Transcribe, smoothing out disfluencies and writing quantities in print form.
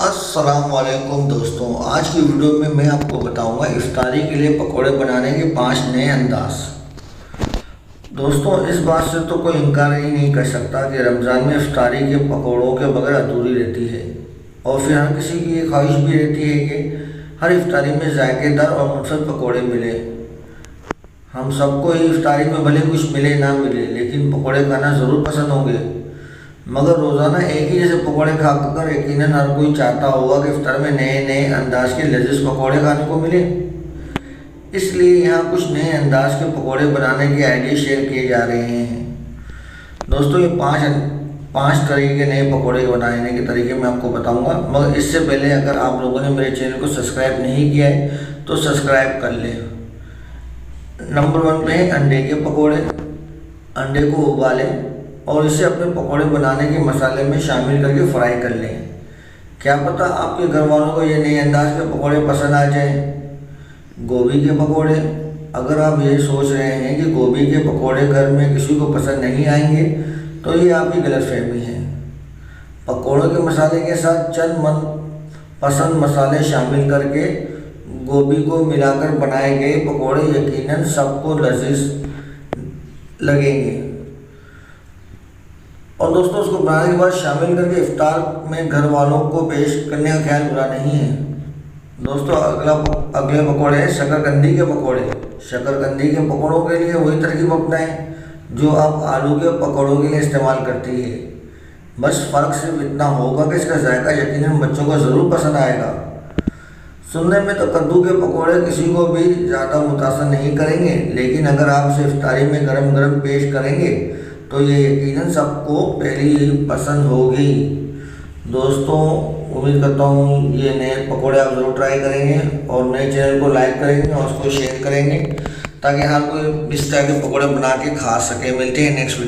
अस्सलाम वालेकुम दोस्तों, आज की वीडियो में मैं आपको बताऊंगा इफ्तारी के लिए पकोड़े बनाने के 5 नए अंदाज। दोस्तों, इस बात से तो कोई इनकार ही नहीं कर सकता कि रमज़ान में इफ्तारी के पकोड़ों के बगैर अधूरी रहती है। और फिर हर किसी की ये ख्वाहिश भी रहती है कि हर इफ्तारी में जायकेदार और मुनफरद पकोड़े मिले। हम सबको ही इफ्तारी में भले कुछ मिले ना मिले, लेकिन पकोड़े खाना ज़रूर पसंद होंगे। मगर रोज़ाना एक ही जैसे पकोड़े खाकर यकीनन हर कोई चाहता होगा कि इफ्तार में नए नए अंदाज के लजीज पकोड़े खाने को मिले। इसलिए यहाँ कुछ नए अंदाज के पकोड़े बनाने के आइडिया शेयर किए जा रहे हैं। दोस्तों, ये पाँच तरीके के नए पकोड़े बनाने के तरीके मैं आपको बताऊंगा। मगर इससे पहले अगर आप लोगों ने मेरे चैनल को सब्सक्राइब नहीं किया है तो सब्सक्राइब कर लें। नंबर 1 पे है अंडे के पकोड़े। अंडे को उबालें और इसे अपने पकोड़े बनाने के मसाले में शामिल करके फ्राई कर लें। क्या पता आपके घर वालों को ये नए अंदाज के पकोड़े पसंद आ जाएं। गोभी के पकोड़े। अगर आप ये सोच रहे हैं कि गोभी के पकोड़े घर में किसी को पसंद नहीं आएंगे तो ये आपकी गलतफहमी है। पकोड़ों के मसाले के साथ चंद मन पसंद मसाले शामिल करके गोभी को मिलाकर बनाए गए पकोड़े यकीनन सबको लजीज लगेंगे। और दोस्तों, उसको बनाने के बाद शामिल करके इफ्तार में घर वालों को पेश करने का ख्याल बुरा नहीं है। दोस्तों, अगले पकोड़े हैं शकरकंदी के पकोड़े। शकरकंदी के पकोड़ों के लिए वही तरकीब अपनाएं जो आप आलू के पकोड़ों के लिए इस्तेमाल करती है। बस फ़र्क सिर्फ इतना होगा कि इसका जायका यकीनन बच्चों को ज़रूर पसंद आएगा। सुनने में तो कद्दू के पकोड़े किसी को भी ज़्यादा मुतासर नहीं करेंगे, लेकिन अगर आप इसे इफ्तारी में गरम गरम पेश करेंगे तो ये यकीनन सबको पहली ही पसंद होगी। दोस्तों, उम्मीद करता हूँ ये नए पकोड़े आप ज़रूर ट्राई करेंगे और नए चैनल को लाइक करेंगे और उसको शेयर करेंगे ताकि हर कोई इस तरह के पकोड़े बना के खा सके। मिलते हैं नेक्स्ट वीडियो।